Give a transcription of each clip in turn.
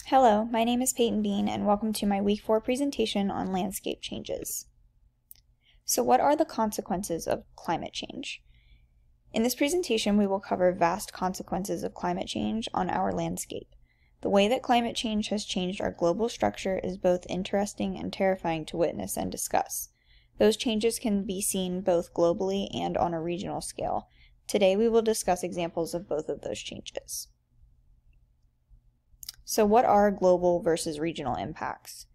Hello, my name is Peyton Bean and welcome to my Week 4 presentation on landscape changes. So what are the consequences of climate change? In this presentation we will cover vast consequences of climate change on our landscape. The way that climate change has changed our global structure is both interesting and terrifying to witness and discuss. Those changes can be seen both globally and on a regional scale. Today we will discuss examples of both of those changes. So what are global versus regional impacts?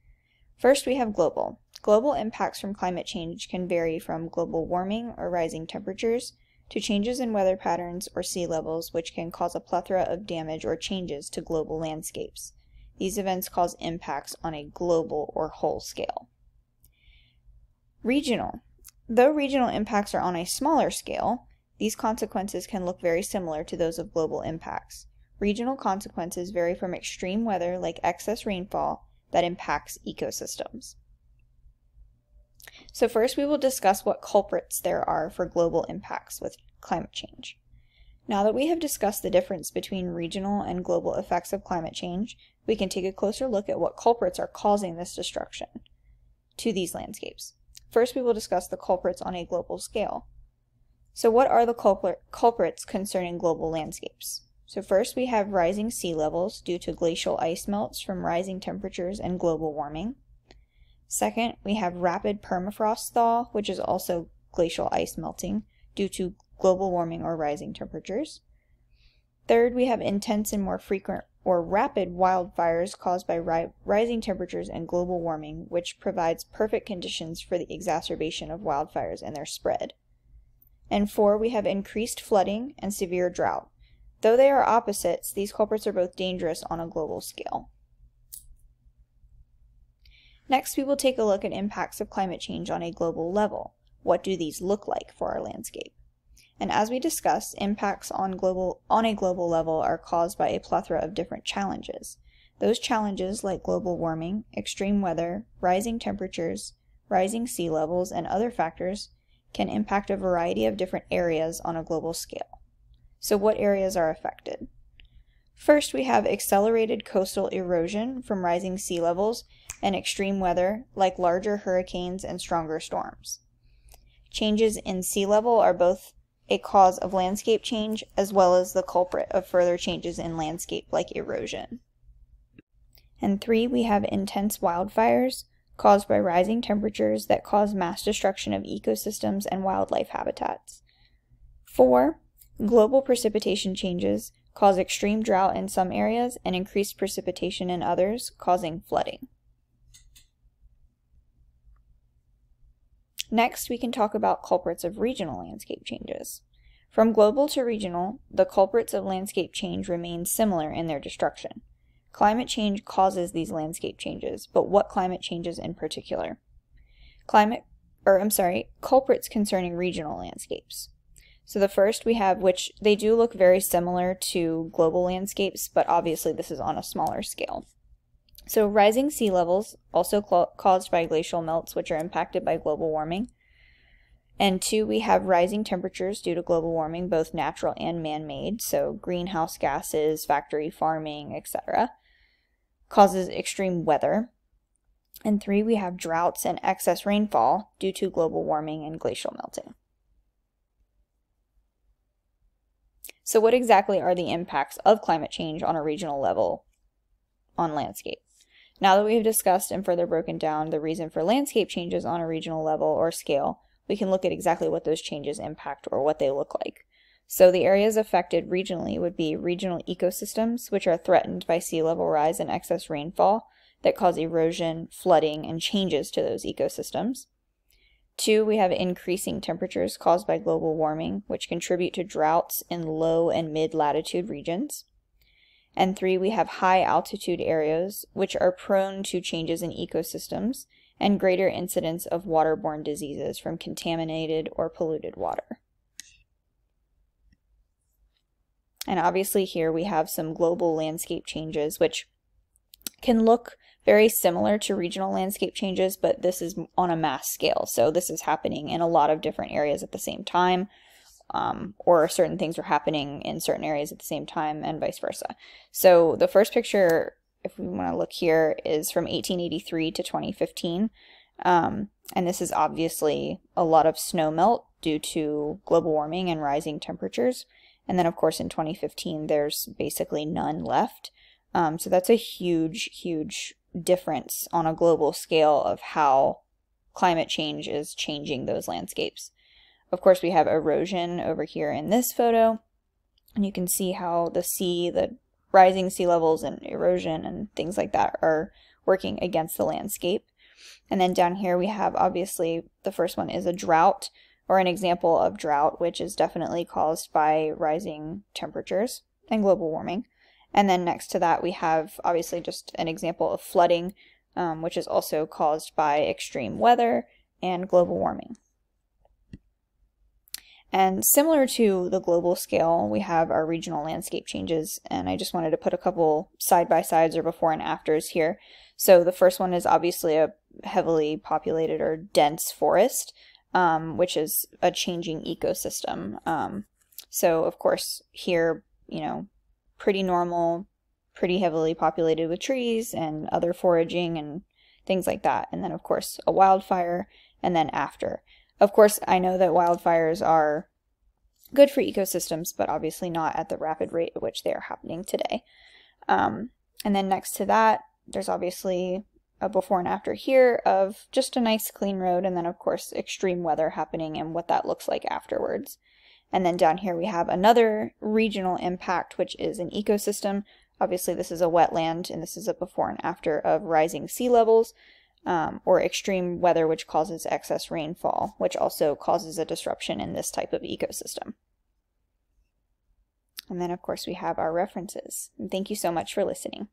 First, we have global. Global impacts from climate change can vary from global warming or rising temperatures to changes in weather patterns or sea levels, which can cause a plethora of damage or changes to global landscapes. These events cause impacts on a global or whole scale. Regional. Though regional impacts are on a smaller scale, these consequences can look very similar to those of global impacts. Regional consequences vary from extreme weather like excess rainfall that impacts ecosystems. So first we will discuss what culprits there are for global impacts with climate change. Now that we have discussed the difference between regional and global effects of climate change, we can take a closer look at what culprits are causing this destruction to these landscapes. First we will discuss the culprits on a global scale. So what are the culprits concerning global landscapes? So first we have rising sea levels due to glacial ice melts from rising temperatures and global warming. Second, we have rapid permafrost thaw, which is also glacial ice melting due to global warming or rising temperatures. Third, we have intense and more frequent or rapid wildfires caused by rising temperatures and global warming, which provides perfect conditions for the exacerbation of wildfires and their spread. And four, we have increased flooding and severe drought. Though they are opposites, these culprits are both dangerous on a global scale. Next, we will take a look at impacts of climate change on a global level. What do these look like for our landscape? And as we discussed, impacts on a global level are caused by a plethora of different challenges. Those challenges, like global warming, extreme weather, rising temperatures, rising sea levels, and other factors, can impact a variety of different areas on a global scale. So what areas are affected? First, we have accelerated coastal erosion from rising sea levels and extreme weather like larger hurricanes and stronger storms. Changes in sea level are both a cause of landscape change as well as the culprit of further changes in landscape like erosion. And three, we have intense wildfires caused by rising temperatures that cause mass destruction of ecosystems and wildlife habitats. Four, global precipitation changes cause extreme drought in some areas and increased precipitation in others, causing flooding. Next, we can talk about culprits of regional landscape changes. From global to regional, the culprits of landscape change remain similar in their destruction. Climate change causes these landscape changes, but what climate changes in particular? Culprits concerning regional landscapes. So the first we have, which they do look very similar to global landscapes, but obviously this is on a smaller scale. So rising sea levels, also caused by glacial melts, which are impacted by global warming. And two, we have rising temperatures due to global warming, both natural and man-made, so greenhouse gases, factory farming, etc., causes extreme weather. And three, we have droughts and excess rainfall due to global warming and glacial melting. So what exactly are the impacts of climate change on a regional level on landscape? Now that we have discussed and further broken down the reason for landscape changes on a regional level or scale, we can look at exactly what those changes impact or what they look like. So the areas affected regionally would be regional ecosystems, which are threatened by sea level rise and excess rainfall that cause erosion, flooding, and changes to those ecosystems. Two, we have increasing temperatures caused by global warming, which contribute to droughts in low and mid-latitude regions. And three, we have high altitude areas, which are prone to changes in ecosystems and greater incidence of waterborne diseases from contaminated or polluted water. And obviously here we have some global landscape changes, which can look very similar to regional landscape changes, but this is on a mass scale. So this is happening in a lot of different areas at the same time, or certain things are happening in certain areas at the same time and vice versa. So the first picture if we want to look here, is from 1883 to 2015. And this is obviously a lot of snow melt due to global warming and rising temperatures. And then, of course, in 2015, there's basically none left. So that's a huge, huge difference on a global scale of how climate change is changing those landscapes. Of course, we have erosion over here in this photo, and you can see how the rising sea levels and erosion and things like that are working against the landscape. And then down here we have, obviously, the first one is a drought, or an example of drought, which is definitely caused by rising temperatures and global warming. And then next to that we have, obviously, just an example of flooding, which is also caused by extreme weather and global warming. And similar to the global scale, we have our regional landscape changes, and I just wanted to put a couple side-by-sides or before and afters here. So the first one is obviously a heavily populated or dense forest, which is a changing ecosystem. So of course here, pretty normal, pretty heavily populated with trees and other foraging and things like that. And then of course a wildfire, and then after. Of course, I know that wildfires are good for ecosystems, but obviously not at the rapid rate at which they are happening today. And then next to that, there's obviously a before and after here of just a nice clean road, and then of course extreme weather happening and what that looks like afterwards. And then down here we have another regional impact, which is an ecosystem. Obviously this is a wetland, and this is a before and after of rising sea levels. Or extreme weather, which causes excess rainfall, which also causes a disruption in this type of ecosystem. And then, of course, we have our references. And thank you so much for listening.